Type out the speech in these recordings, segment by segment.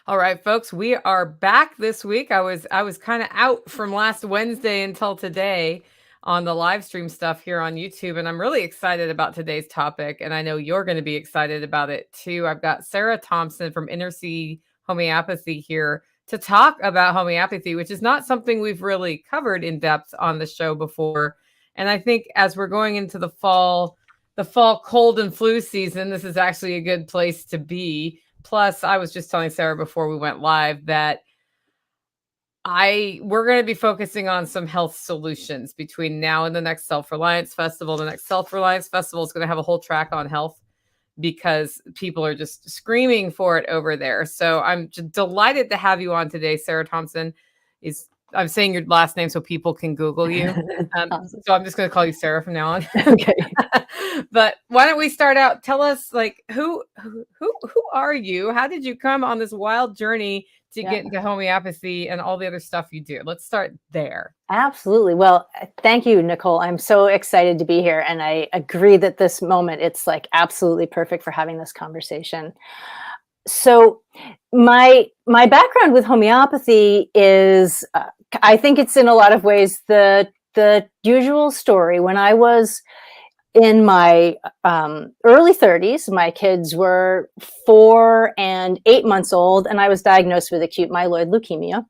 All right, folks, we are back this week. I was kind of out from last Wednesday until today on the live stream stuff here on YouTube, and I'm really excited about today's topic, and I know you're going to be excited about it too. I've got Sarah Thompson from Inner Sea Homeopathy here to talk about homeopathy, which is not something we've really covered in depth on the show before. And I think as we're going into the fall cold and flu season, this is actually a good place to be. Plus, I was just telling Sarah before we went live that we're going to be focusing on some health solutions between now and the next Self-Reliance Festival. The next Self-Reliance Festival is going to have a whole track on health because people are just screaming for it over there. So I'm delighted to have you on today. Sarah Thompson I'm saying your last name so people can Google you. Awesome. So I'm just going to call you Sarah from now on. Okay. But why don't we start out? Tell us, like, who are you? How did you come on this wild journey to get into homeopathy and all the other stuff you do? Let's start there. Absolutely. Well, thank you, Nicole. I'm so excited to be here. And I agree that this moment, it's like absolutely perfect for having this conversation. So my background with homeopathy is, I think it's in a lot of ways the usual story. When I was in my early 30s, my kids were 4 and 8 months old, and I was diagnosed with acute myeloid leukemia.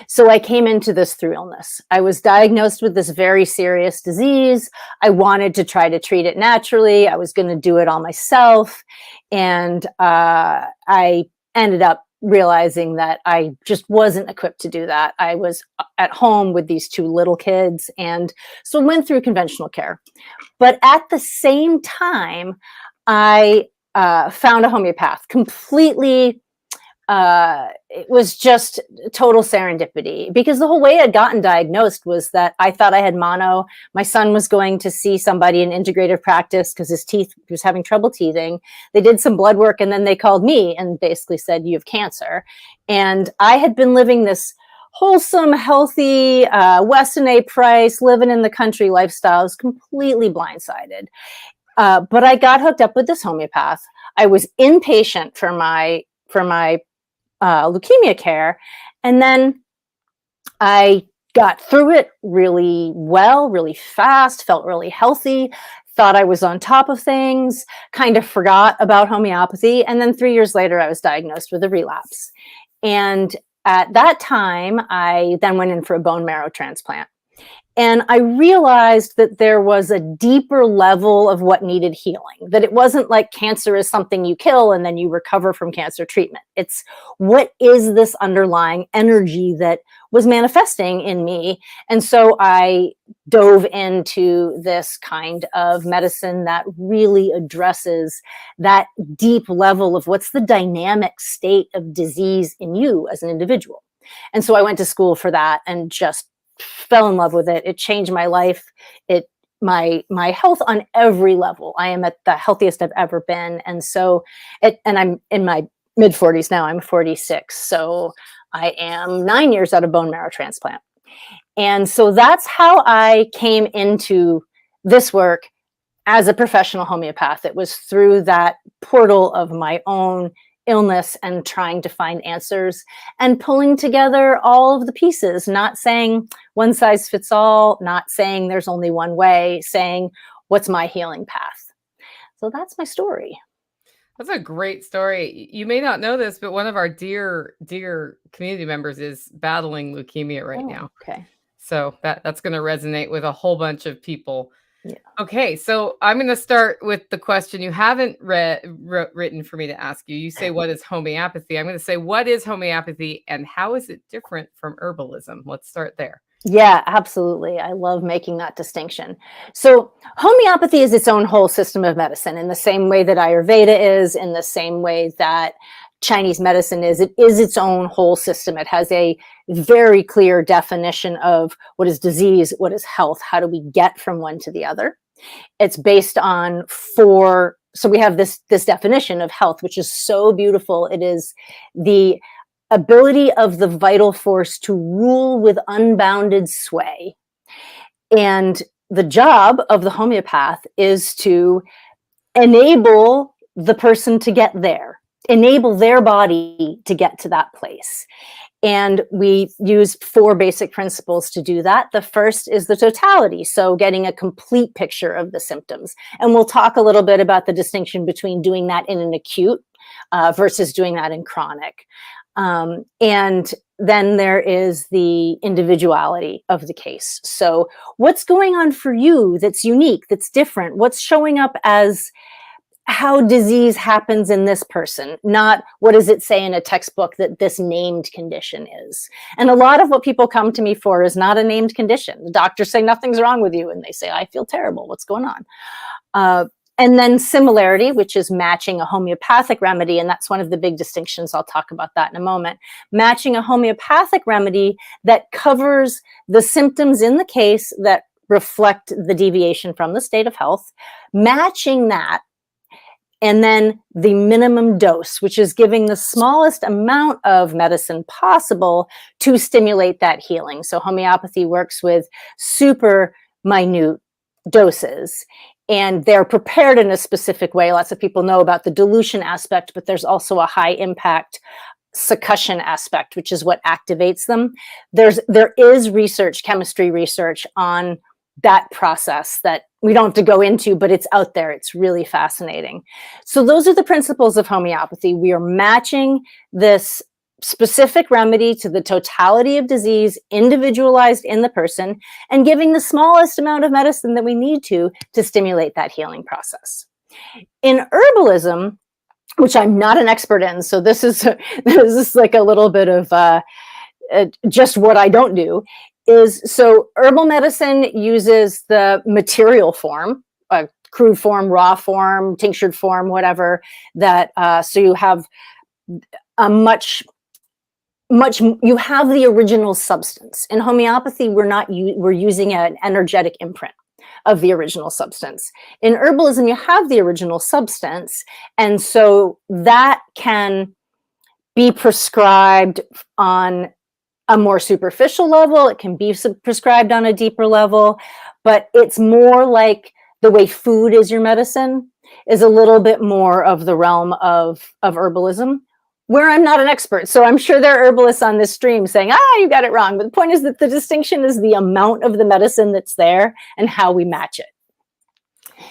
So I came into this through illness. I was diagnosed with this very serious disease. I wanted to try to treat it naturally. I was going to do it all myself. And I ended up realizing that I just wasn't equipped to do that. I was at home with these 2 little kids, and so went through conventional care. But at the same time, I found a homeopath completely. It was just total serendipity, because the whole way I'd gotten diagnosed was that I thought I had mono. My son was going to see somebody in integrative practice because he was having trouble teething. They did some blood work, and then they called me and basically said, "You have cancer." And I had been living this wholesome, healthy, Weston A. Price, living in the country lifestyle. I was completely blindsided. But I got hooked up with this homeopath. I was inpatient for my leukemia care. And then I got through it really well, really fast, felt really healthy, thought I was on top of things, kind of forgot about homeopathy. And then 3 years later, I was diagnosed with a relapse. And at that time, I then went in for a bone marrow transplant. And I realized that there was a deeper level of what needed healing, that it wasn't like cancer is something you kill and then you recover from cancer treatment. It's what is this underlying energy that was manifesting in me? And so I dove into this kind of medicine that really addresses that deep level of what's the dynamic state of disease in you as an individual. And so I went to school for that and just fell in love with it. It changed my life. My health on every level. I am at the healthiest I've ever been. And so and I'm in my mid 40s now. I'm 46. So I am 9 years out of bone marrow transplant. And so that's how I came into this work as a professional homeopath. It was through that portal of my own illness and trying to find answers and pulling together all of the pieces, not saying one size fits all, not saying there's only one way, saying what's my healing path. So that's my story. That's a great story. You may not know this, but one of our dear community members is battling leukemia right now. Okay. So that's going to resonate with a whole bunch of people. Yeah. Okay, so I'm going to start with the question you haven't written for me to ask you. You say, what is homeopathy? I'm going to say, what is homeopathy and how is it different from herbalism? Let's start there. Yeah, absolutely. I love making that distinction. So homeopathy is its own whole system of medicine in the same way that Ayurveda is, in the same way that Chinese medicine is. It is its own whole system. It has a very clear definition of what is disease, what is health, how do we get from one to the other. It's based on so we have this definition of health, which is so beautiful. It is the ability of the vital force to rule with unbounded sway. And the job of the homeopath is to enable the person to get there. enable their body to get to that place. And we use 4 basic principles to do that. The first is the totality, so getting a complete picture of the symptoms. And we'll talk a little bit about the distinction between doing that in an acute versus doing that in chronic. And then there is the individuality of the case. So what's going on for you that's unique, that's different? What's showing up as how disease happens in this person, not what does it say in a textbook that this named condition is. And a lot of what people come to me for is not a named condition. The doctors say nothing's wrong with you, and they say, I feel terrible, what's going on? And then similarity, which is matching a homeopathic remedy, and that's one of the big distinctions. I'll talk about that in a moment. Matching a homeopathic remedy that covers the symptoms in the case that reflect the deviation from the state of health, matching that. And then the minimum dose, which is giving the smallest amount of medicine possible to stimulate that healing. So homeopathy works with super minute doses, and they're prepared in a specific way. Lots of people know about the dilution aspect, but there's also a high impact succussion aspect, which is what activates them. There is research, chemistry research on that process that we don't have to go into, but it's out there. It's really fascinating. So those are the principles of homeopathy. We are matching this specific remedy to the totality of disease, individualized in the person, and giving the smallest amount of medicine that we need to stimulate that healing process. In herbalism, which I'm not an expert in, so this is like a little bit of just what I don't do, is so herbal medicine uses the material form, crude form, raw form, tinctured form, whatever, that so you have a much you have the original substance. In homeopathy, we're using an energetic imprint of the original substance. In herbalism, you have the original substance, and so that can be prescribed on a more superficial level. It can be prescribed on a deeper level, but it's more like the way food is your medicine is a little bit more of the realm of herbalism, where I'm not an expert. So I'm sure there are herbalists on this stream saying, you got it wrong. But the point is that the distinction is the amount of the medicine that's there and how we match it.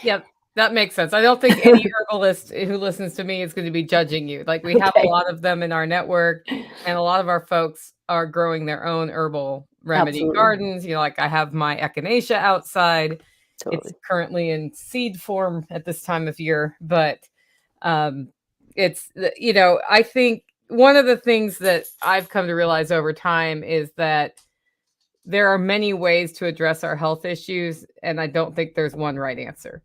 Yep. That makes sense. I don't think any herbalist who listens to me is going to be judging you. Like, we have a lot of them in our network, and a lot of our folks are growing their own herbal remedy gardens. Like, I have my echinacea outside. It's currently in seed form at this time of year, but it's, I think one of the things that I've come to realize over time is that there are many ways to address our health issues, and I don't think there's one right answer.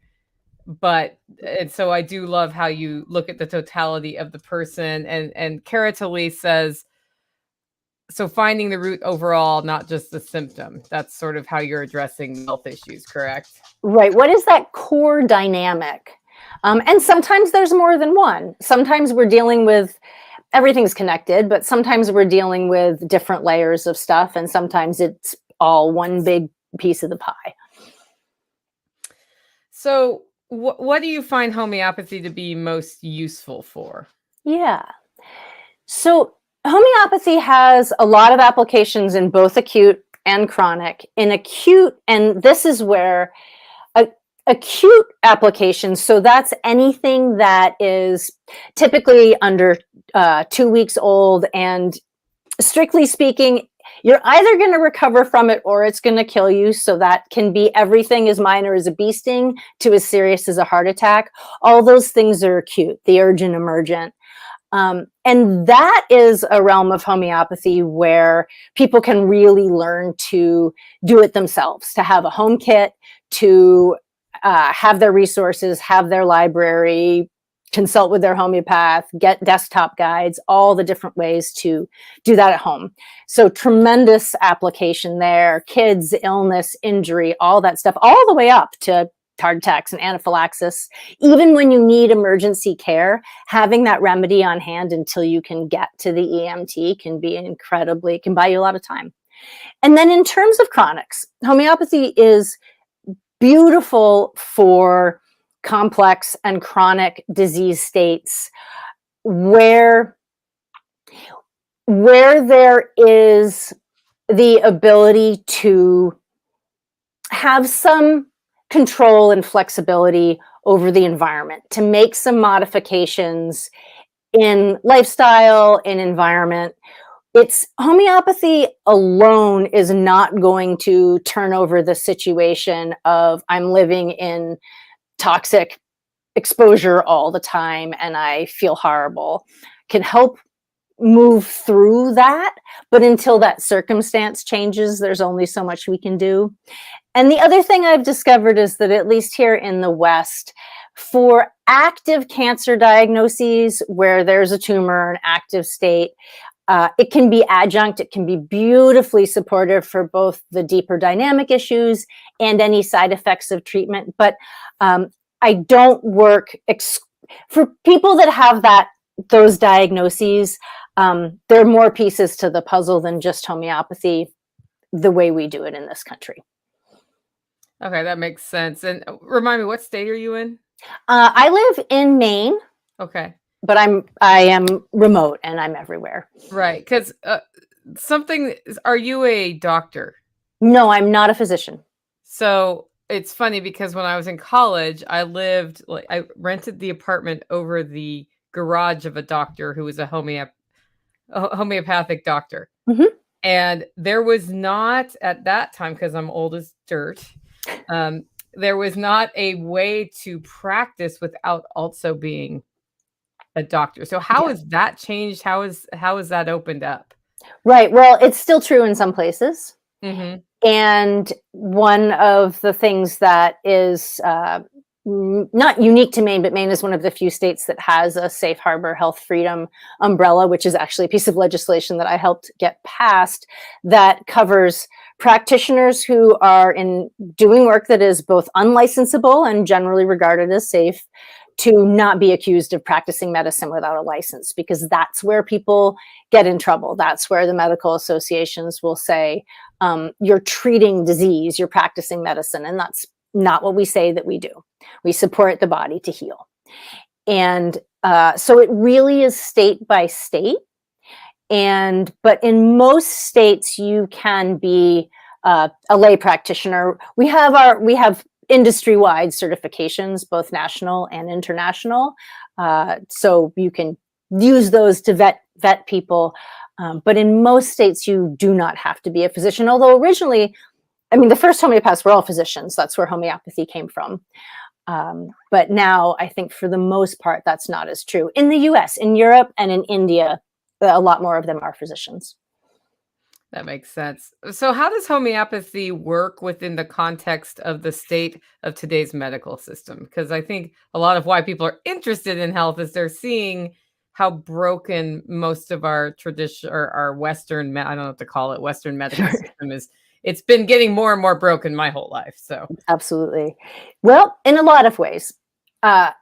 And so I do love how you look at the totality of the person, and Caratoli says, so finding the root overall, not just the symptom. That's sort of how you're addressing health issues, correct? Right. What is that core dynamic? And sometimes there's more than one. Sometimes we're dealing with, everything's connected, but sometimes we're dealing with different layers of stuff, and sometimes it's all one big piece of the pie. So what do you find homeopathy to be most useful for? Yeah. So homeopathy has a lot of applications in both acute and chronic. In acute, and this is where acute applications, so that's anything that is typically under 2 weeks old, and strictly speaking, you're either going to recover from it or it's going to kill you. So that can be everything as minor as a bee sting to as serious as a heart attack. All those things are acute, the urgent, emergent. And that is a realm of homeopathy where people can really learn to do it themselves, to have a home kit, to have their resources, have their library, consult with their homeopath, get desktop guides, all the different ways to do that at home. So tremendous application there, kids, illness, injury, all that stuff, all the way up to heart attacks and anaphylaxis. Even when you need emergency care, having that remedy on hand until you can get to the EMT can buy you a lot of time. And then in terms of chronics, homeopathy is beautiful for complex and chronic disease states. where there is the ability to have some control and flexibility over the environment, to make some modifications in lifestyle, in environment. It's homeopathy alone is not going to turn over the situation of I'm living in toxic exposure all the time and I feel horrible. Can help move through that, but until that circumstance changes, there's only so much we can do. And the other thing I've discovered is that, at least here in the West, for active cancer diagnoses where there's a tumor, an active state, it can be adjunct. It can be beautifully supportive for both the deeper dynamic issues and any side effects of treatment. But I don't work for people that have those diagnoses. There are more pieces to the puzzle than just homeopathy, the way we do it in this country. Okay, that makes sense. And remind me, what state are you in? I live in Maine. Okay. But I am remote and I'm everywhere. Right. Because are you a doctor? No, I'm not a physician. So it's funny because when I was in college, I rented the apartment over the garage of a doctor who was a homeopathic doctor. Mm-hmm. And there was not, at that time, because I'm old as dirt, there was not a way to practice without also being a doctor. So how has that changed? How is that opened up? Right. Well, it's still true in some places. Mm-hmm. And one of the things that is not unique to Maine, but Maine is one of the few states that has a safe harbor health freedom umbrella, which is actually a piece of legislation that I helped get passed that covers practitioners who are doing work that is both unlicensable and generally regarded as safe, to not be accused of practicing medicine without a license, because that's where people get in trouble. That's where the medical associations will say, you're treating disease, you're practicing medicine. And that's not what we say that we do. We support the body to heal. And so it really is state by state. But in most states, you can be a lay practitioner. We have industry-wide certifications, both national and international. So you can use those to vet people. But in most states, you do not have to be a physician. Although originally, the first homeopaths were all physicians. That's where homeopathy came from. But now I think for the most part, that's not as true. In the US, in Europe, and in India, a lot more of them are physicians. That makes sense. So how does homeopathy work within the context of the state of today's medical system? Because I think a lot of why people are interested in health is they're seeing how broken most of our tradition, or our Western, I don't know what to call it, Western medical system is. It's been getting more and more broken my whole life. So absolutely. Well, in a lot of ways, I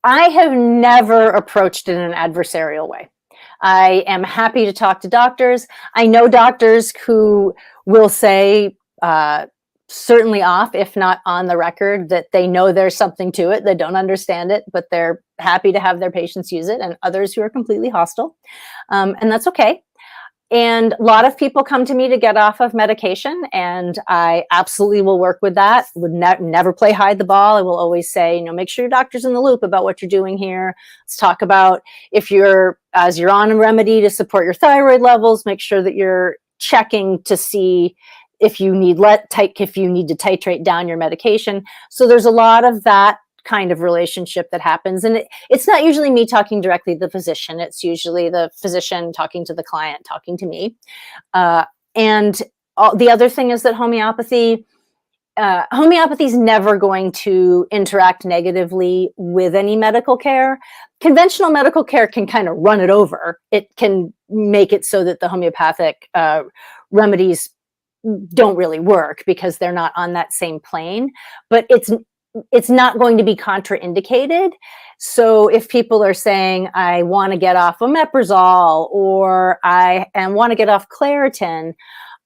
have never approached it in an adversarial way. I am happy to talk to doctors. I know doctors who will say, certainly off, if not on the record, that they know there's something to it. They don't understand it, but they're happy to have their patients use it, and others who are completely hostile. And that's okay. And a lot of people come to me to get off of medication, and I absolutely will work with that. Would never play hide the ball. I will always say, make sure your doctor's in the loop about what you're doing here. Let's talk about as you're on a remedy to support your thyroid levels, make sure that you're checking to see if you need to titrate down your medication. So there's a lot of that kind of relationship that happens. And it's not usually me talking directly to the physician. It's usually the physician talking to the client, talking to me. And the other thing is that homeopathy is never going to interact negatively with any medical care. Conventional medical care can kind of run it over. It can make it so that the homeopathic remedies don't really work because they're not on that same plane. But it's not going to be contraindicated. So if people are saying, I want to get off omeprazole, or I want to get off Claritin,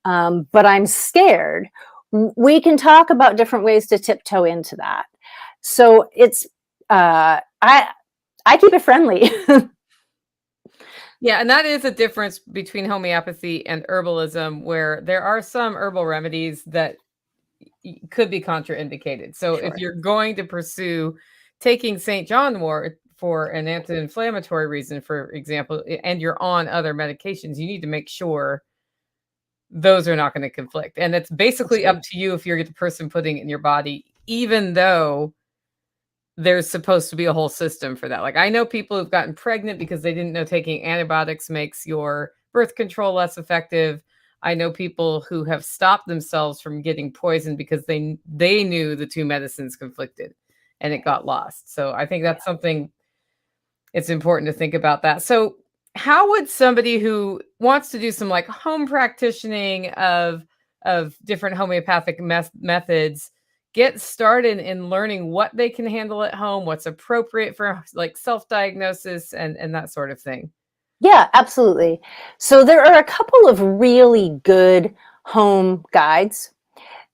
but I'm scared, we can talk about different ways to tiptoe into that. So it's, I keep it friendly. Yeah, and that is a difference between homeopathy and herbalism, where there are some herbal remedies that could be contraindicated. So if Sure. you're going to pursue taking St. John wort for an anti-inflammatory reason, for example, and you're on other medications, you need to make sure those are not going to conflict. And it's basically up Absolutely. to you if you're the person putting it in your body, even though there's supposed to be a whole system for that. Like, I know people who've gotten pregnant because they didn't know taking antibiotics makes your birth control less effective. I know people who have stopped themselves from getting poisoned because they knew the two medicines conflicted and it got lost. So I think that's something it's important to think about that. So how would somebody who wants to do some like home practicing of different homeopathic methods get started in learning what they can handle at home, what's appropriate for like self-diagnosis and that sort of thing? Yeah, absolutely. So there are a couple of really good home guides.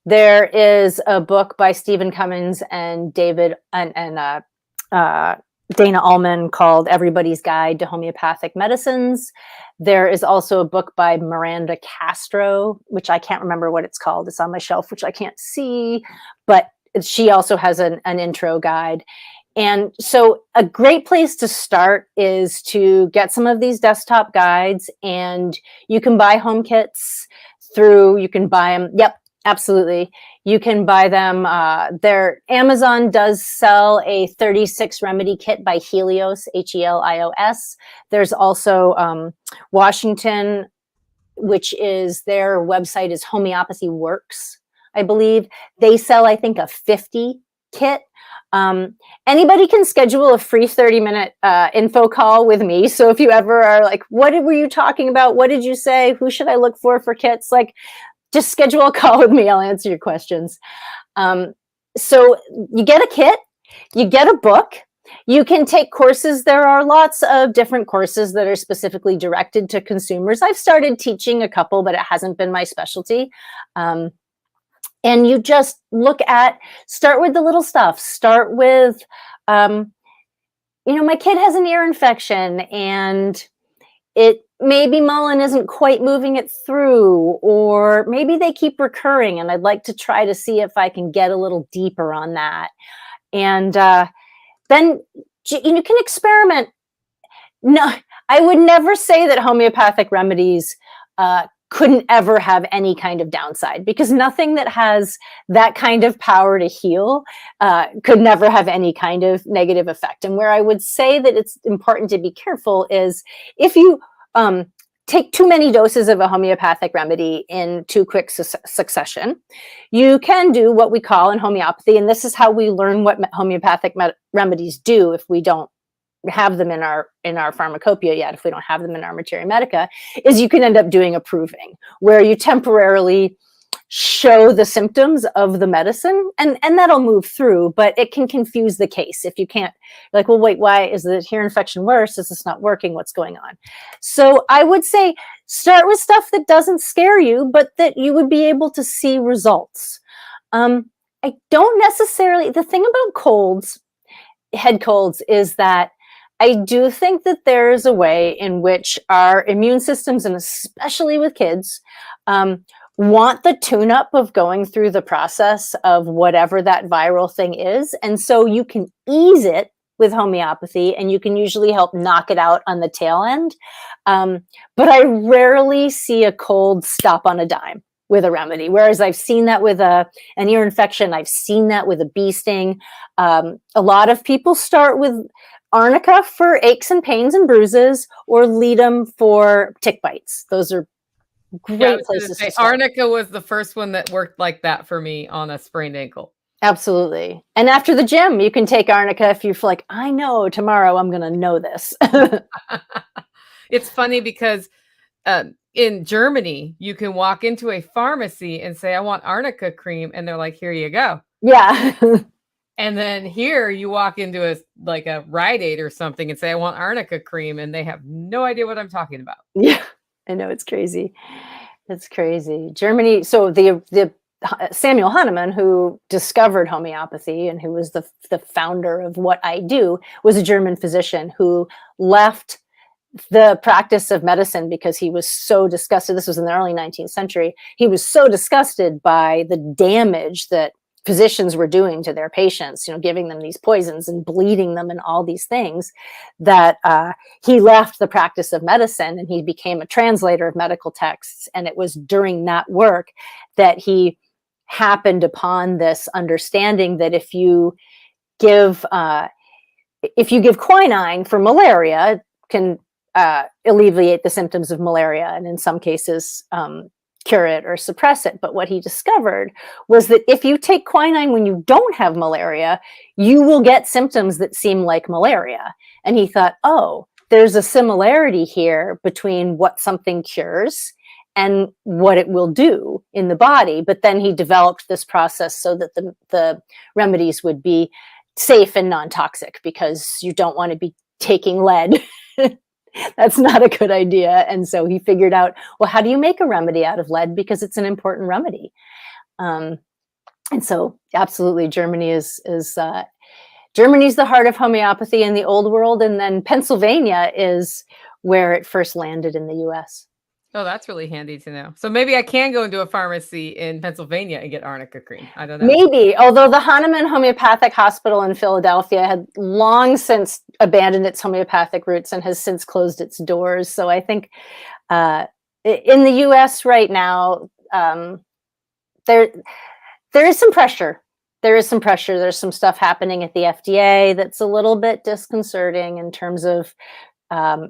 There is a book by Stephen Cummins and David and uh, Dana Allman called Everybody's Guide to Homeopathic Medicines. There is also a book by Miranda Castro, which I can't remember what it's called. It's on my shelf, which I can't see, but she also has an intro guide. And so a great place to start is to get some of these desktop guides, and you can buy home kits you can buy them. Yep, absolutely. You can buy them. Amazon does sell a 36 remedy kit by Helios, Helios. There's also Washington, which is their website is Homeopathy Works, I believe. They sell, I think, a 50 kit. Anybody can schedule a free 30-minute info call with me. So if you ever are like, what were you talking about? What did you say? Who should I look for kits? Like, just schedule a call with me. I'll answer your questions. So you get a kit, you get a book, you can take courses. There are lots of different courses that are specifically directed to consumers. I've started teaching a couple, but it hasn't been my specialty. And you just start with the little stuff. Start with, my kid has an ear infection and maybe Mullen isn't quite moving it through, or maybe they keep recurring and I'd like to try to see if I can get a little deeper on that. And then you can experiment. No, I would never say that homeopathic remedies couldn't ever have any kind of downside, because nothing that has that kind of power to heal could never have any kind of negative effect. And where I would say that it's important to be careful is if you take too many doses of a homeopathic remedy in too quick succession, you can do what we call in homeopathy, and this is how we learn what homeopathic remedies do if we don't have them in our pharmacopoeia yet, if we don't have them in our materia medica, is you can end up doing a proving, where you temporarily show the symptoms of the medicine, and that'll move through, but it can confuse the case if you can't, like, well, wait, why is the ear infection worse? Is this not working? What's going on? So I would say start with stuff that doesn't scare you, but that you would be able to see results. I don't necessarily, the thing about head colds, is that I do think that there is a way in which our immune systems, and especially with kids, want the tune-up of going through the process of whatever that viral thing is. And so you can ease it with homeopathy, and you can usually help knock it out on the tail end. But I rarely see a cold stop on a dime with a remedy, whereas I've seen that with an ear infection. I've seen that with a bee sting. A lot of people start with arnica for aches and pains and bruises, or ledum for tick bites. Those are great places to start. Arnica was the first one that worked like that for me on a sprained ankle. Absolutely. And after the gym, you can take arnica if you feel like, I know tomorrow I'm going to know this. It's funny because in Germany, you can walk into a pharmacy and say, I want arnica cream. And they're like, here you go. Yeah. And then here you walk into a Rite Aid or something and say, I want arnica cream. And they have no idea what I'm talking about. Yeah, I know. It's crazy. It's crazy. Germany. So the Samuel Hahnemann, who discovered homeopathy and who was the founder of what I do, was a German physician who left the practice of medicine, because he was so disgusted. This was in the early 19th century. He was so disgusted by the damage that physicians were doing to their patients, giving them these poisons and bleeding them and all these things, that he left the practice of medicine and he became a translator of medical texts. And it was during that work that he happened upon this understanding that if you give quinine for malaria, it can alleviate the symptoms of malaria, and in some cases cure it or suppress it. But what he discovered was that if you take quinine when you don't have malaria, you will get symptoms that seem like malaria. And he thought, oh, there's a similarity here between what something cures and what it will do in the body. But then he developed this process so that the remedies would be safe and non-toxic, because you don't want to be taking lead. That's not a good idea. And so he figured out, well, how do you make a remedy out of lead? Because it's an important remedy. And so absolutely, Germany's the heart of homeopathy in the old world. And then Pennsylvania is where it first landed in the US. Oh, that's really handy to know. So maybe I can go into a pharmacy in Pennsylvania and get arnica cream. I don't know. Maybe, although the Hahnemann Homeopathic Hospital in Philadelphia had long since abandoned its homeopathic roots and has since closed its doors. So I think in the US right now, there is some pressure. There's some stuff happening at the FDA that's a little bit disconcerting in terms of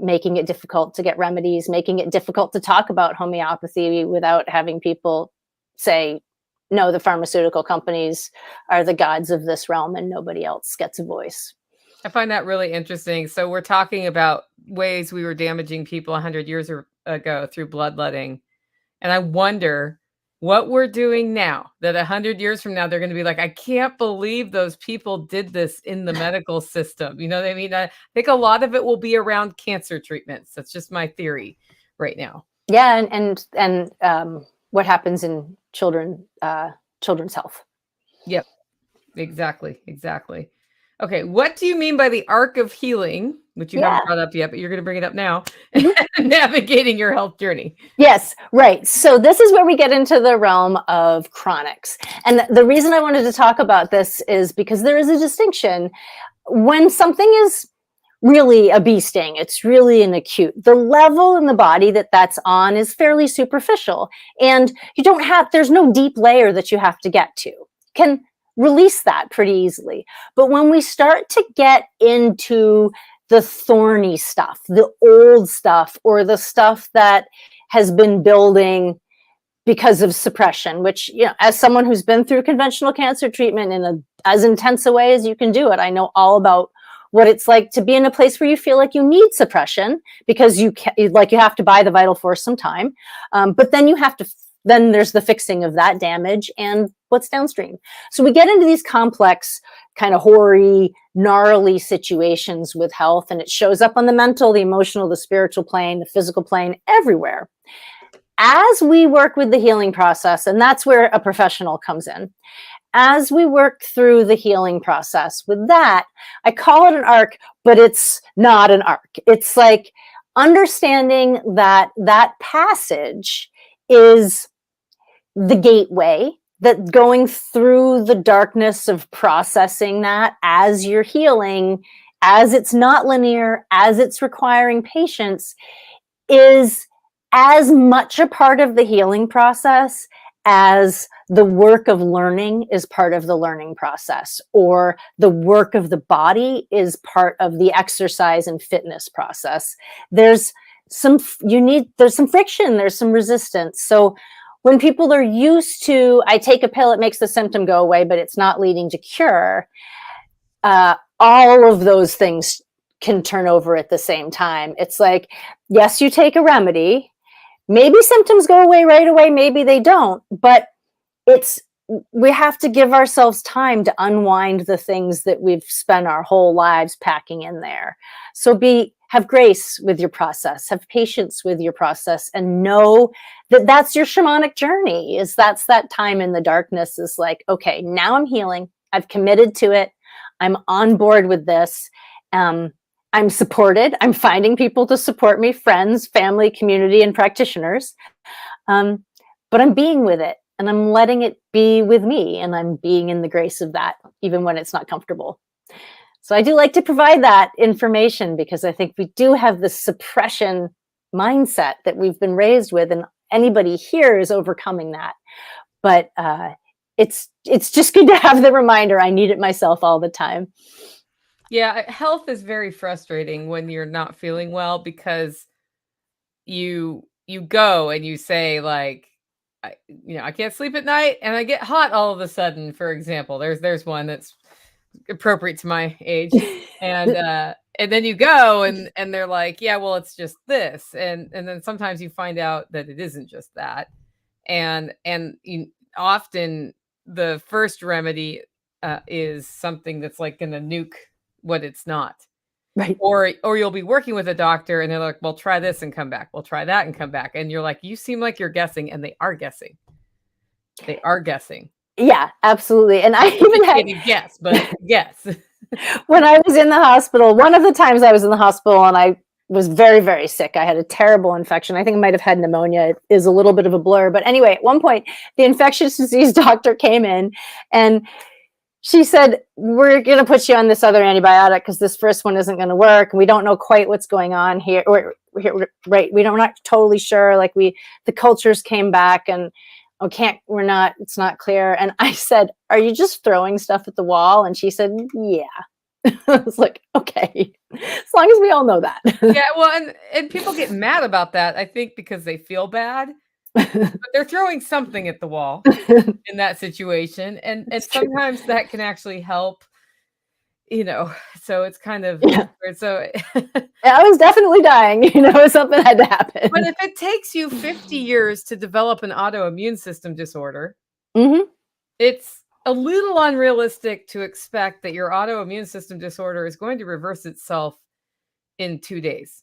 making it difficult to get remedies, making it difficult to talk about homeopathy without having people say, no, the pharmaceutical companies are the gods of this realm and nobody else gets a voice. I find that really interesting. So we're talking about ways we were damaging people 100 years ago through bloodletting. And I wonder what we're doing now, that 100 years from now, they're going to be like, I can't believe those people did this in the medical system. You know what I mean? I think a lot of it will be around cancer treatments. That's just my theory right now. Yeah. And what happens in children's health. Yep. Exactly. Okay. What do you mean by the arc of healing, which you haven't brought up yet, but you're going to bring it up now, navigating your health journey? Yes, right. So this is where we get into the realm of chronics. And the reason I wanted to talk about this is because there is a distinction. When something is really a bee sting, it's really an acute, the level in the body that's on is fairly superficial. And there's no deep layer that you have to get to. Can release that pretty easily. But when we start to get into the thorny stuff, the old stuff, or the stuff that has been building because of suppression, which, as someone who's been through conventional cancer treatment in as intense a way as you can do it, I know all about what it's like to be in a place where you feel like you need suppression because you have to buy the vital force some time. But then then there's the fixing of that damage and what's downstream. So we get into these complex, kind of hoary, gnarly situations with health, and it shows up on the mental, the emotional, the spiritual plane, the physical plane, everywhere. As we work with the healing process, and that's where a professional comes in, as we work through the healing process with that, I call it an arc, but it's not an arc. It's like understanding that passage is the gateway, that going through the darkness of processing that as you're healing, as it's not linear, as it's requiring patience, is as much a part of the healing process as the work of learning is part of the learning process, or the work of the body is part of the exercise and fitness process. There's some friction, there's some resistance. So when people are used to, I take a pill, it makes the symptom go away, but it's not leading to cure, all of those things can turn over at the same time. It's like, yes, you take a remedy, maybe symptoms go away right away, maybe they don't, but we have to give ourselves time to unwind the things that we've spent our whole lives packing in there. So have grace with your process, have patience with your process, and know that that's your shamanic journey. That's that time in the darkness is like, okay, now I'm healing. I've committed to it. I'm on board with this. And I'm supported. I'm finding people to support me, friends, family, community, and practitioners. But I'm being with it, and I'm letting it be with me, and I'm being in the grace of that, even when it's not comfortable. So I do like to provide that information because I think we do have this suppression mindset that we've been raised with, and anybody here is overcoming that. But it's just good to have the reminder. I need it myself all the time. Yeah, health is very frustrating when you're not feeling well because you go and you say like, I can't sleep at night and I get hot all of a sudden, for example. There's one that's appropriate to my age. And then you go and they're like, "Yeah, well, it's just this." And then sometimes you find out that it isn't just that. And often the first remedy is something that's like gonna nuke what it's not. Right. Or you'll be working with a doctor and they're like, "Well, try this and come back. Well, try that and come back." And you're like, "You seem like you're guessing," and they are guessing. They are guessing. Yeah, absolutely. And I They even had, can't even guess, but guess. when I was in the hospital, one of the times I was in the hospital and I was very, very sick. I had a terrible infection. I think I might have had pneumonia. It is a little bit of a blur. But anyway, at one point, the infectious disease doctor came in and she said, "We're going to put you on this other antibiotic because this first one isn't going to work. And we don't know quite what's going on here. Right. We're not totally sure. Like the cultures came back and it's not clear." And I said, "Are you just throwing stuff at the wall?" And she said, "Yeah." I was like, okay, as long as we all know that. Yeah, well, and people get mad about that, I think, because they feel bad, but they're throwing something at the wall in that situation, and It's true. sometimes that can actually help, so it's kind of Yeah. weird, so I was definitely dying, something had to happen. but if it takes you 50 years to develop an autoimmune system disorder, Hmm. it's a little unrealistic to expect that your autoimmune system disorder is going to reverse itself in 2 days.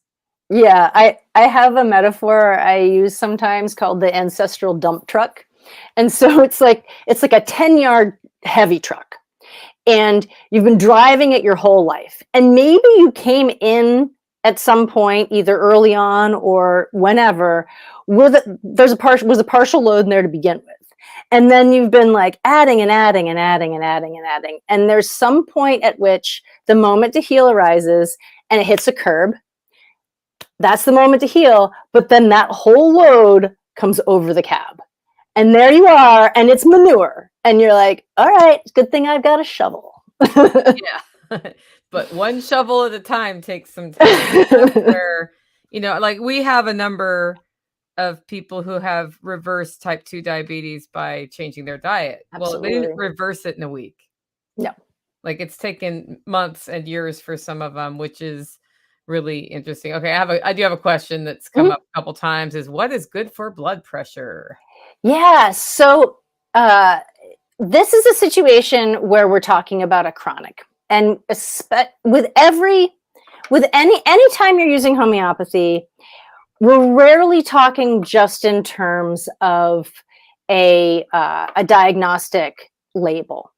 Yeah, I have a metaphor I use sometimes called the ancestral dump truck. And so it's like a 10-yard heavy truck. And you've been driving it your whole life. And maybe you came in at some point, either early on or whenever, was a partial load in there to begin with. And then you've been like adding and adding and adding and adding and adding. And there's some point at which the moment to heal arises and it hits a curb. That's the moment to heal. But then that whole load comes over the cab. And there you are, and it's manure. And you're like, all right, good thing I've got a shovel. Yeah. But one shovel at a time takes some time. That's where, like we have a number of people who have reversed type 2 diabetes by changing their diet. Well, they didn't Absolutely. reverse it in a week. No. Like it's taken months and years for some of them, which is really interesting. Okay, I do have a question that's come Mhm. up a couple times is what is good for blood pressure? Yeah. So uh, this is a situation where we're talking about a chronic, and with any time you're using homeopathy, we're rarely talking just in terms of a diagnostic label.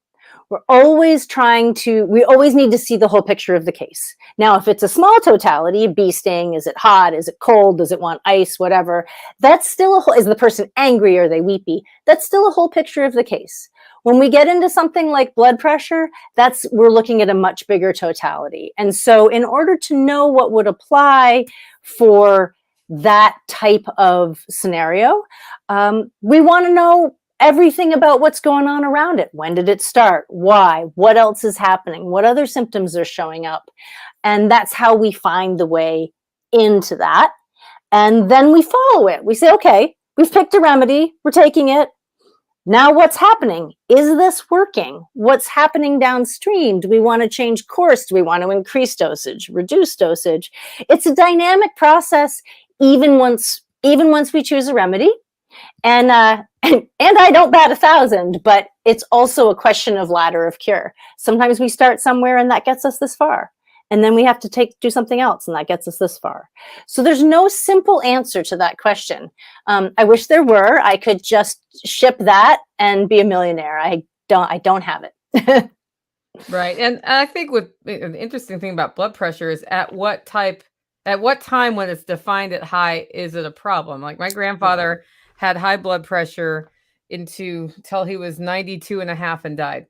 We always need to see the whole picture of the case. Now, if it's a small totality, bee sting, is it hot? Is it cold? Does it want ice? Whatever. That's still is the person angry? Are they weepy? That's still a whole picture of the case. When we get into something like blood pressure, we're looking at a much bigger totality. And so in order to know what would apply for that type of scenario, we want to know everything about what's going on around it. When did it start? Why? What else is happening? What other symptoms are showing up? And that's how we find the way into that. And then we follow it. We say, okay, we've picked a remedy, we're taking it. Now what's happening? Is this working? What's happening downstream? Do we want to change course? Do we want to increase dosage, reduce dosage? It's a dynamic process even once we choose a remedy. And I don't bat 1,000, but it's also a question of ladder of cure. Sometimes we start somewhere and that gets us this far. And then we have to do something else and that gets us this far. So there's no simple answer to that question. I wish there were. I could just ship that and be a millionaire. I don't have it. Right. And I think with an interesting thing about blood pressure is at what time when it's defined at high is it a problem? Like my Yeah. grandfather had high blood pressure into till he was 92 and a half and died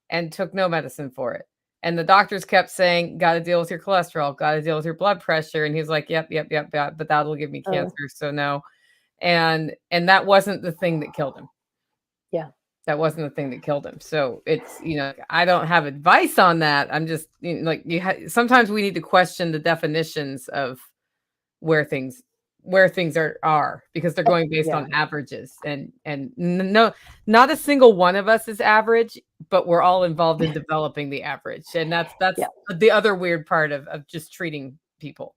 and took no medicine for it. And the doctors kept saying, got to deal with your cholesterol, got to deal with your blood pressure. And he's like, yep, yep, yep, yep, but that'll give me Oh, cancer. So no. And that wasn't the thing that killed him. yeah. That wasn't the thing that killed him. So it's, I don't have advice on that. I'm just like sometimes we need to question the definitions of where things are because they're going based Yeah. on averages and no, not a single one of us is average, but we're all involved in developing the average. And that's Yeah. the other weird part of just treating people.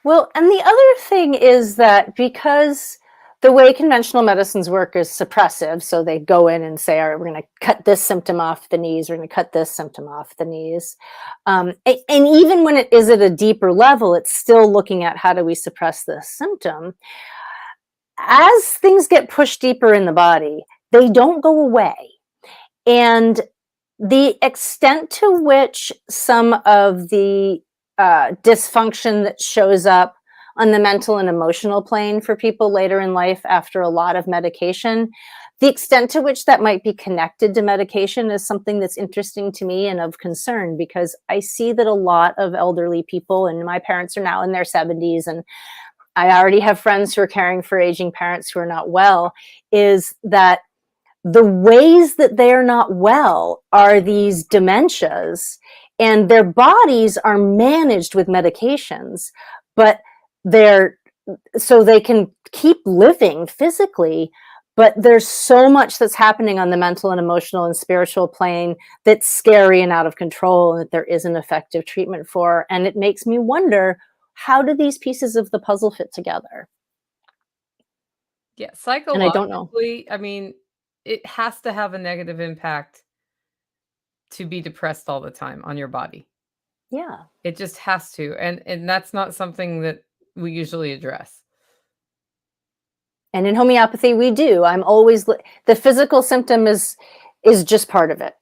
Well, and the other thing is that because the way conventional medicines work is suppressive, so they go in and say, all right, we're going to cut this symptom off the knees, we're going to cut this symptom off the knees. And even when it is at a deeper level, it's still looking at how do we suppress this symptom. As things get pushed deeper in the body, they don't go away. And the extent to which some of the dysfunction that shows up on the mental and emotional plane for people later in life after a lot of medication, the extent to which that might be connected to medication is something that's interesting to me and of concern, because I see that a lot of elderly people, and my parents are now in their 70s, and I already have friends who are caring for aging parents who are not well, is that the ways that they are not well are these dementias, and their bodies are managed with medications, but they're so they can keep living physically, but there's so much that's happening on the mental and emotional and spiritual plane that's scary and out of control, and that there isn't effective treatment for. And it makes me wonder, how do these pieces of the puzzle fit together? Yeah, And I don't know. psychologically, I mean, it has to have a negative impact to be depressed all the time on your body. Yeah. It just has to, and that's not something that we usually address. And in homeopathy, we do. The physical symptom is just part of it.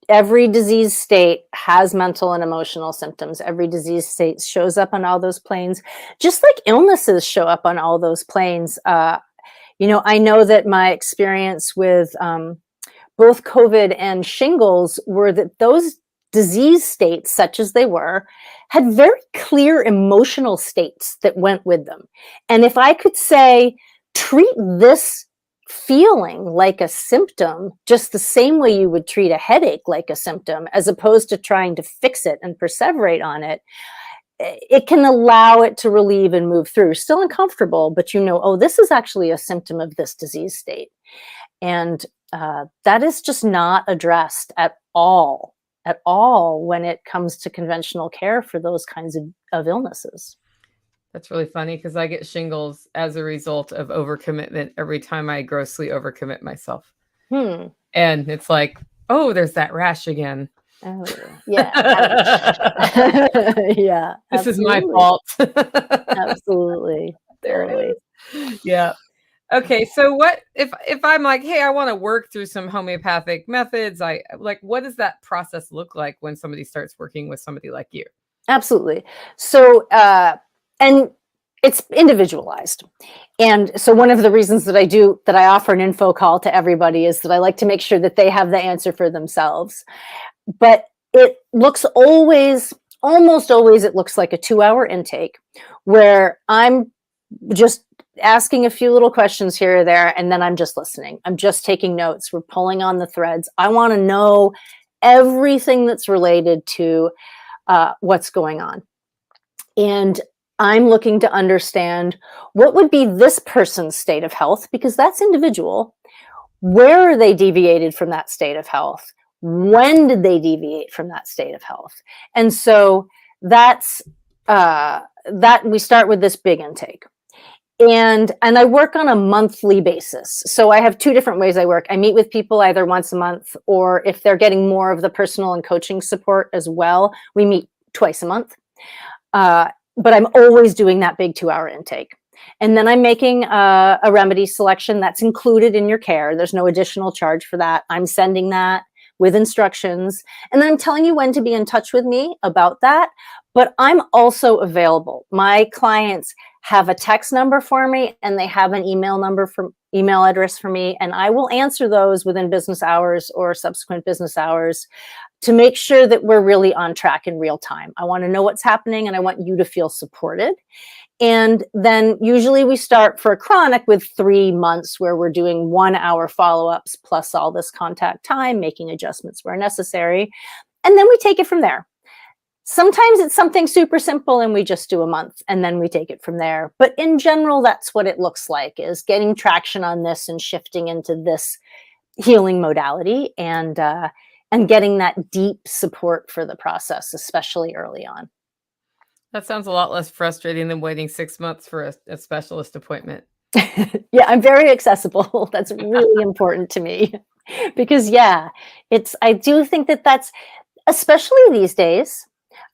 Every disease state has mental and emotional symptoms. Every disease state shows up on all those planes, just like illnesses show up on all those planes. I know that my experience with both COVID and shingles were that those disease states, such as they were, had very clear emotional states that went with them. And if I could say, treat this feeling like a symptom, just the same way you would treat a headache like a symptom, as opposed to trying to fix it and perseverate on it, it can allow it to relieve and move through. Still uncomfortable, but oh, this is actually a symptom of this disease state. And that is just not addressed at all when it comes to conventional care for those kinds of illnesses. That's really funny because I get shingles as a result of overcommitment every time I grossly overcommit myself. Hmm. And it's like, oh, there's that rash again. Oh, yeah. Yeah. This is Absolutely. my fault. Absolutely. There Totally. it is. Yeah. Okay, so what if I'm like, hey, I want to work through some homeopathic methods? I like, what does that process look like when somebody starts working with somebody like you? Absolutely. So, and it's individualized. And so one of the reasons that I offer an info call to everybody is that I like to make sure that they have the answer for themselves. But it looks almost always, it looks like a 2-hour intake where I'm just asking a few little questions here or there, and then I'm just listening. I'm just taking notes. We're pulling on the threads. I want to know everything that's related to what's going on. And I'm looking to understand what would be this person's state of health, because that's individual. Where are they deviated from that state of health? When did they deviate from that state of health? And so that's that we start with this big intake. And I work on a monthly basis. So I have 2 different ways I work. I meet with people either once a month, or if they're getting more of the personal and coaching support as well, we meet twice a month. But I'm always doing that big 2-hour intake. And then I'm making a remedy selection that's included in your care. There's no additional charge for that. I'm sending that. with instructions. And then I'm telling you when to be in touch with me about that. But I'm also available. My clients have a text number for me, and they have an email address for me, and I will answer those within business hours or subsequent business hours to make sure that we're really on track in real time. I want to know what's happening, and I want you to feel supported. And then usually we start for a chronic with 3 months where we're doing 1-hour follow-ups plus all this contact time, making adjustments where necessary. And then we take it from there. Sometimes it's something super simple and we just do a month and then we take it from there. But in general, that's what it looks like, is getting traction on this and shifting into this healing modality, and getting that deep support for the process, especially early on. That sounds a lot less frustrating than waiting 6 months for a specialist appointment. Yeah, I'm very accessible. That's really important to me because I do think that that's, especially these days,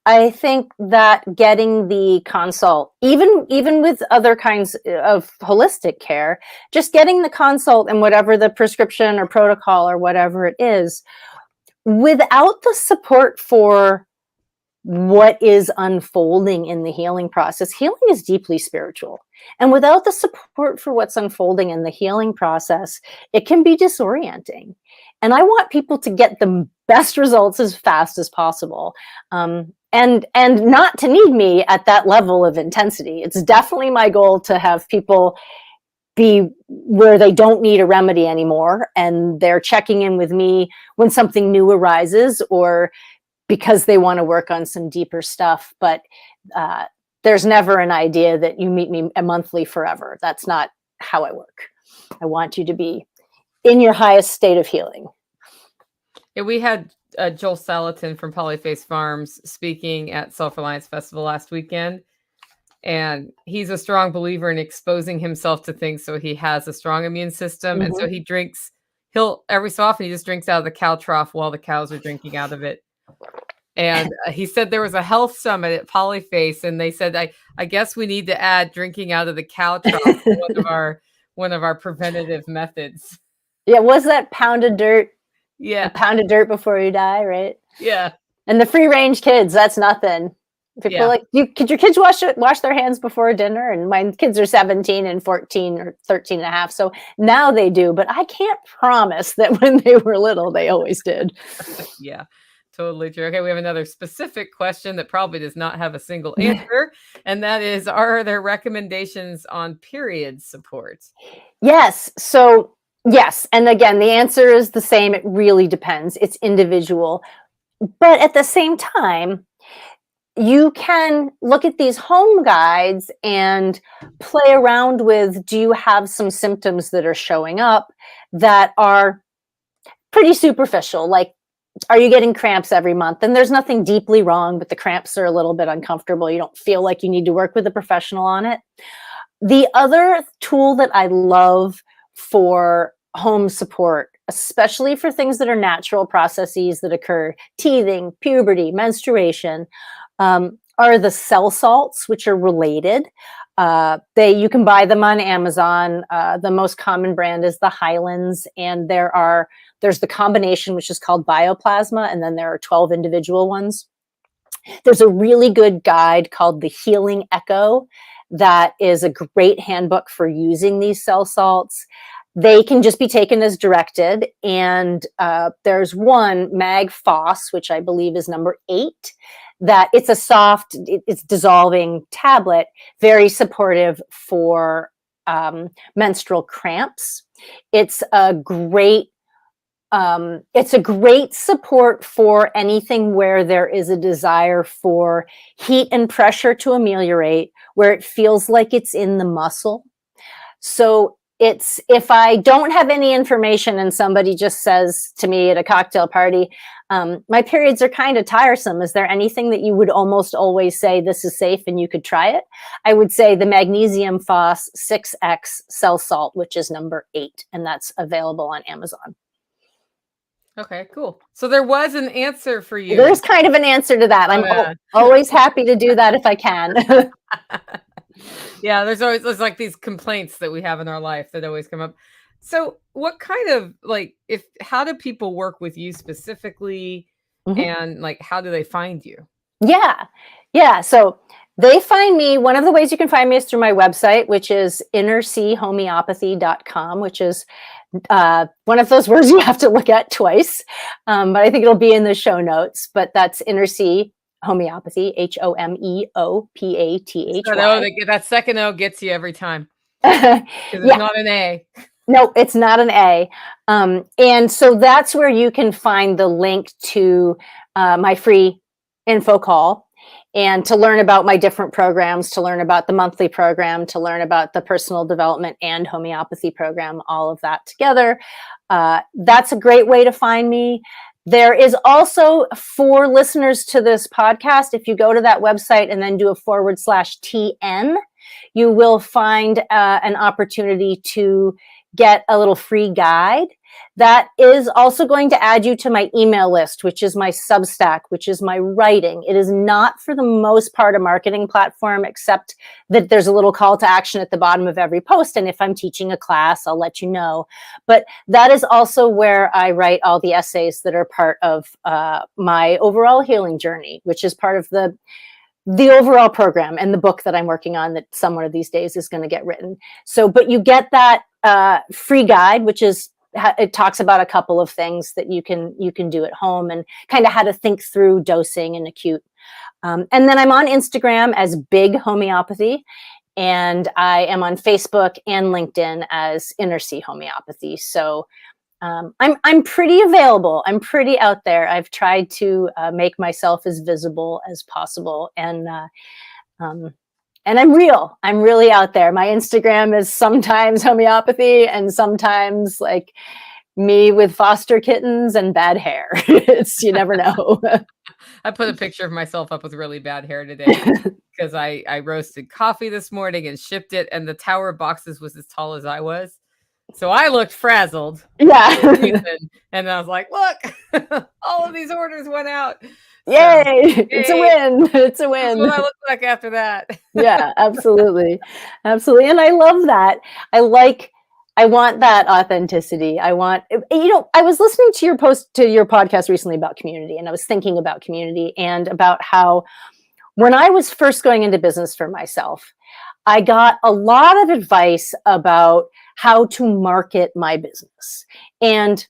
I think that getting the consult, even with other kinds of holistic care, just getting the consult and whatever the prescription or protocol or whatever it is, without the support for what is unfolding in the healing process. Healing is deeply spiritual. And without the support for what's unfolding in the healing process, it can be disorienting. And I want people to get the best results as fast as possible. And not to need me at that level of intensity. It's definitely my goal to have people be where they don't need a remedy anymore, and they're checking in with me when something new arises or because they want to work on some deeper stuff. But there's never an idea that you meet me a monthly forever. That's not how I work. I want you to be in your highest state of healing. Yeah, we had Joel Salatin from Polyface Farms speaking at Self-Reliance Festival last weekend. And he's a strong believer in exposing himself to things so he has a strong immune system. And so he'll every so often he just drinks out of the cow trough while the cows are drinking out of it. And he said there was a health summit at Polyface, and they said, I guess we need to add drinking out of the cow trough to one of our preventative methods. Yeah, was that pound of dirt? Yeah. A pound of dirt before you die, right? Yeah. And the free range kids, that's nothing. People are like, could your kids wash their hands before dinner? And my kids are 17 and 14 or 13 and a half. So now they do, but I can't promise that when they were little, they always did. Yeah, totally true. Okay, we have another specific question that probably does not have a single answer. And that is, are there recommendations on period support? Yes. So yes. And again, the answer is the same. It really depends. It's individual. But at the same time, you can look at these home guides and play around with, do you have some symptoms that are showing up that are pretty superficial? Like, are you getting cramps every month? And there's nothing deeply wrong, but the cramps are a little bit uncomfortable. You don't feel like you need to work with a professional on it. The other tool that I love for home support, especially for things that are natural processes that occur, teething, puberty, menstruation, are the cell salts, which are related. You can buy them on Amazon. The most common brand is the Highlands, and there's the combination, which is called Bioplasma, and then there are 12 individual ones. There's a really good guide called the Healing Echo that is a great handbook for using these cell salts. They can just be taken as directed, and there's one, Mag Phos, which I believe is number 8, that it's a soft, it's dissolving tablet, very supportive for menstrual cramps. It's a great support for anything where there is a desire for heat and pressure to ameliorate, where it feels like it's in the muscle. So if I don't have any information and somebody just says to me at a cocktail party, my periods are kind of tiresome, is there anything that you would almost always say this is safe and you could try it? I would say the Magnesium Phos 6X cell salt, which is number 8, and that's available on Amazon. Okay, cool. So there was an answer for you. There's kind of an answer to that. I'm always happy to do that if I can. Yeah, there's like these complaints that we have in our life that always come up. So what kind of how do people work with you specifically, Mhm. and like how do they find you? Yeah. Yeah. So they find me, one of the ways you can find me is through my website, which is innerseahomeopathy.com, which is one of those words you have to look at twice. But I think it'll be in the show notes. But that's Innersea Homeopathy, That O, HOMEOPATHY. that second O gets you every time because it's Yeah. not an A. No, it's not an A. And so that's where you can find the link to my free info call and to learn about my different programs, to learn about the monthly program, to learn about the personal development and homeopathy program, all of that together. That's a great way to find me. There is also, for listeners to this podcast, if you go to that website and then do a /TN, you will find an opportunity to get a little free guide that is also going to add you to my email list, which is my Substack, which is my writing. It is not, for the most part, a marketing platform, except that there's a little call to action at the bottom of every post. And if I'm teaching a class, I'll let you know. But that is also where I write all the essays that are part of my overall healing journey, which is part of the overall program and the book that I'm working on that somewhere of these days is going to get written. So, but you get that free guide, which is, it talks about a couple of things that you can do at home and kind of how to think through dosing and acute. And then I'm on Instagram as Big Homeopathy, and I am on Facebook and LinkedIn as Innersea Homeopathy. So I'm pretty available. I'm pretty out there. I've tried to make myself as visible as possible, and I'm real. I'm really out there. My Instagram is sometimes homeopathy and sometimes like me with foster kittens and bad hair. It's, you never know. I put a picture of myself up with really bad hair today because I roasted coffee this morning and shipped it, and the tower of boxes was as tall as I was. So I looked frazzled. Yeah. And I was like, look, all of these orders went out. So, Yay. It's a win. It's a that's win. what I look like after that. Yeah, absolutely. Absolutely. And I love that. I want that authenticity. I want, I was listening to your podcast recently about community, and I was thinking about community and about how when I was first going into business for myself, I got a lot of advice about how to market my business. And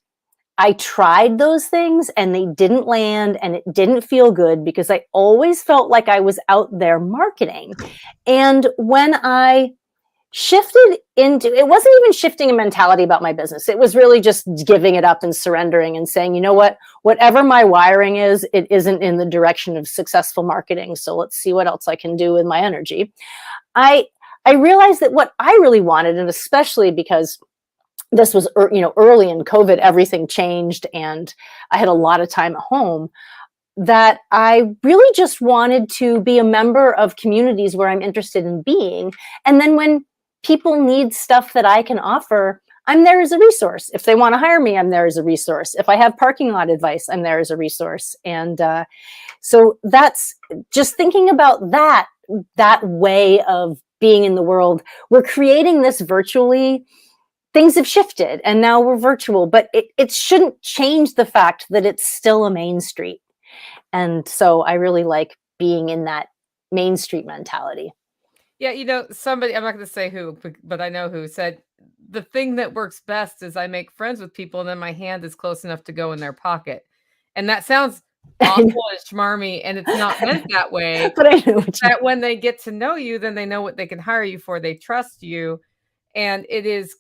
I tried those things and they didn't land, and it didn't feel good because I always felt like I was out there marketing. And when I shifted into, it wasn't even shifting a mentality about my business. It was really just giving it up and surrendering and saying, you know what, whatever my wiring is, it isn't in the direction of successful marketing. So let's see what else I can do with my energy. I realized that what I really wanted, and especially because this was, early in COVID, everything changed and I had a lot of time at home, that I really just wanted to be a member of communities where I'm interested in being. And then when people need stuff that I can offer, I'm there as a resource. If they want to hire me, I'm there as a resource. If I have parking lot advice, I'm there as a resource. And so that's just thinking about that way of being in the world. We're creating this virtually. Things have shifted and now we're virtual, but it shouldn't change the fact that it's still a main street. And so I really like being in that main street mentality. Yeah, somebody, I'm not going to say who, but I know who said, the thing that works best is I make friends with people and then my hand is close enough to go in their pocket. And that sounds awful and schmarmy, and it's not meant that way. But I know that when they get to know you, then they know what they can hire you for. They trust you. And it is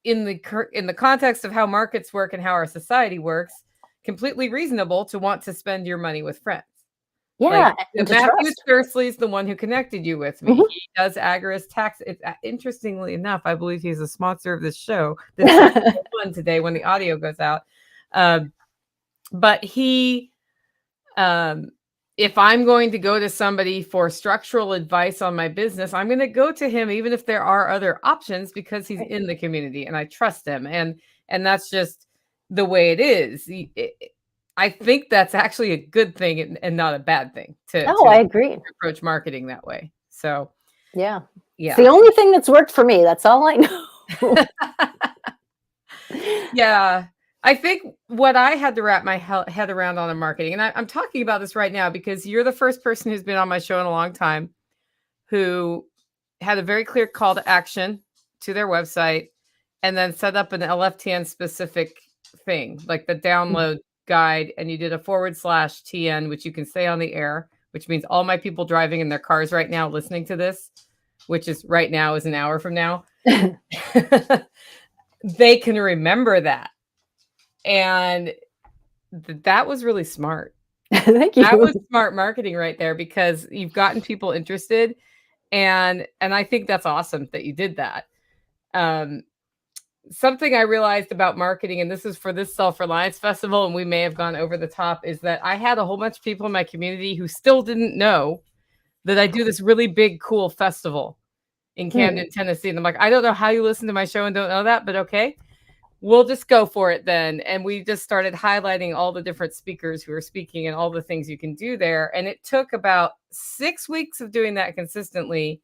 in the context of how markets work and how our society works, completely reasonable to want to spend your money with friends. Yeah. Like, Matthew Stursley is the one who connected you with me. Mm-hmm. He does Agorist Tax. Interestingly enough, I believe he's a sponsor of this show. This is fun today when the audio goes out. But he, if I'm going to go to somebody for structural advice on my business, I'm going to go to him, even if there are other options, because he's in the community and I trust him. And that's just the way it is. I think that's actually a good thing and not a bad thing to I agree. Approach marketing that way. So yeah. It's the only thing that's worked for me. That's all I know. Yeah. I think what I had to wrap my head around on the marketing, and I'm talking about this right now because you're the first person who's been on my show in a long time who had a very clear call to action to their website and then set up an LFTN specific thing, like the download guide. And you did a /TN, which you can say on the air, which means all my people driving in their cars right now listening to this, which is right now is an hour from now, they can remember that. And that was really smart. Thank you. That was smart marketing right there because you've gotten people interested. And I think that's awesome that you did that. Something I realized about marketing, and this is for this Self-Reliance Festival, and we may have gone over the top, is that I had a whole bunch of people in my community who still didn't know that I do this really big, cool festival in Camden, Tennessee. And I'm like, I don't know how you listen to my show and don't know that, but okay. We'll just go for it then. And we just started highlighting all the different speakers who are speaking and all the things you can do there. And it took about 6 weeks of doing that consistently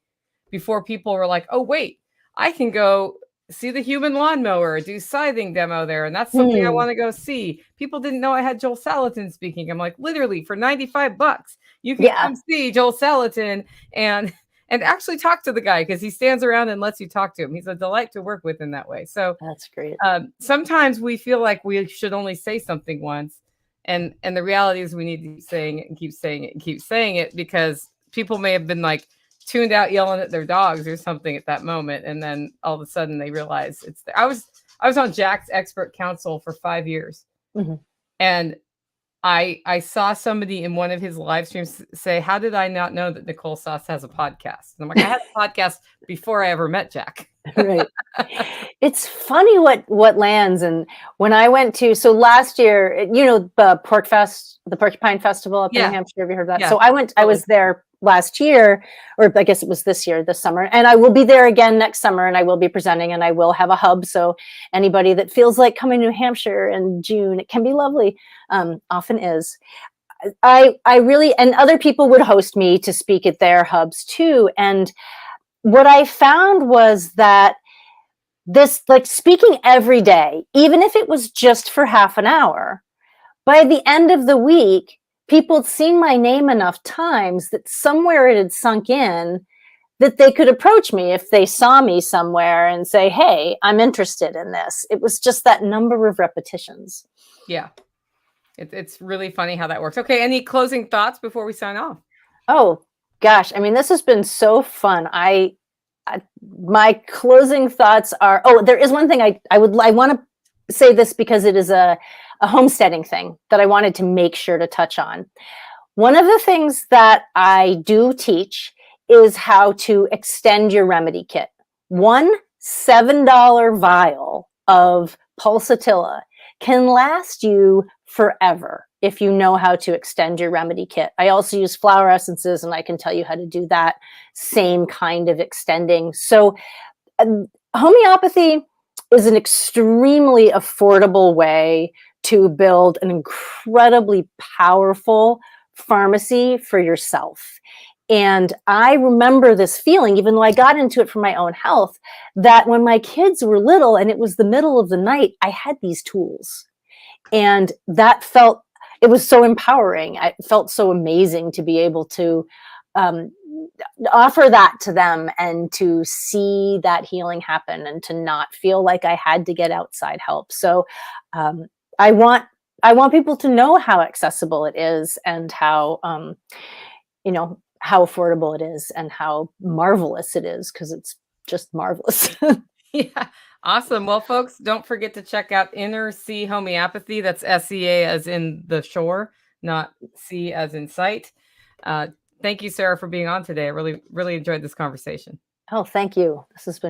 before people were like, oh, wait, I can go see the human lawnmower, do scything demo there. And that's something I want to go see. People didn't know I had Joel Salatin speaking. I'm like, literally for $95, you can come see Joel Salatin and actually talk to the guy because he stands around and lets you talk to him. He's a delight to work with in that way. So that's great. Sometimes we feel like we should only say something once. And the reality is we need to keep saying it and keep saying it and keep saying it because people may have been like tuned out yelling at their dogs or something at that moment. And then all of a sudden they realize it's there. I was on Jack's expert council for 5 years. And I saw somebody in one of his live streams say, how did I not know that Nicole Sauce has a podcast? And I'm like, I had a podcast before I ever met Jack. Right. It's funny what lands. And when I went to, so last year, the Porcupine Festival up in New Hampshire, have you heard of that? Yeah, so I was there last year, or I guess it was this summer, and I will be there again next summer, and I will be presenting, and I will have a hub. So anybody that feels like coming to New Hampshire in June, it can be lovely, often is. I really, and other people would host me to speak at their hubs too. And what I found was that this, like speaking every day, even if it was just for half an hour, by the end of the week, people had seen my name enough times that somewhere it had sunk in that they could approach me if they saw me somewhere and say, hey, I'm interested in this. It was just that number of repetitions. Yeah. It's really funny how that works. Okay. Any closing thoughts before we sign off? Oh, gosh. I mean, this has been so fun. My closing thoughts are, there is one thing I want to say this because it is a homesteading thing that I wanted to make sure to touch on. One of the things that I do teach is how to extend your remedy kit. One $7 vial of pulsatilla can last you forever if you know how to extend your remedy kit. I also use flower essences, and I can tell you how to do that same kind of extending. So homeopathy is an extremely affordable way to build an incredibly powerful pharmacy for yourself. And I remember this feeling, even though I got into it for my own health, that when my kids were little and it was the middle of the night, I had these tools. And that it was so empowering. It felt so amazing to be able to offer that to them and to see that healing happen and to not feel like I had to get outside help. So I want people to know how accessible it is and how, how affordable it is and how marvelous it is, because it's just marvelous. Yeah. Awesome. Well, folks, don't forget to check out Inner Sea Homeopathy. That's SEA as in the shore, not sea as in sight. Thank you, Sarah, for being on today. I really, really enjoyed this conversation. Oh, thank you. This has been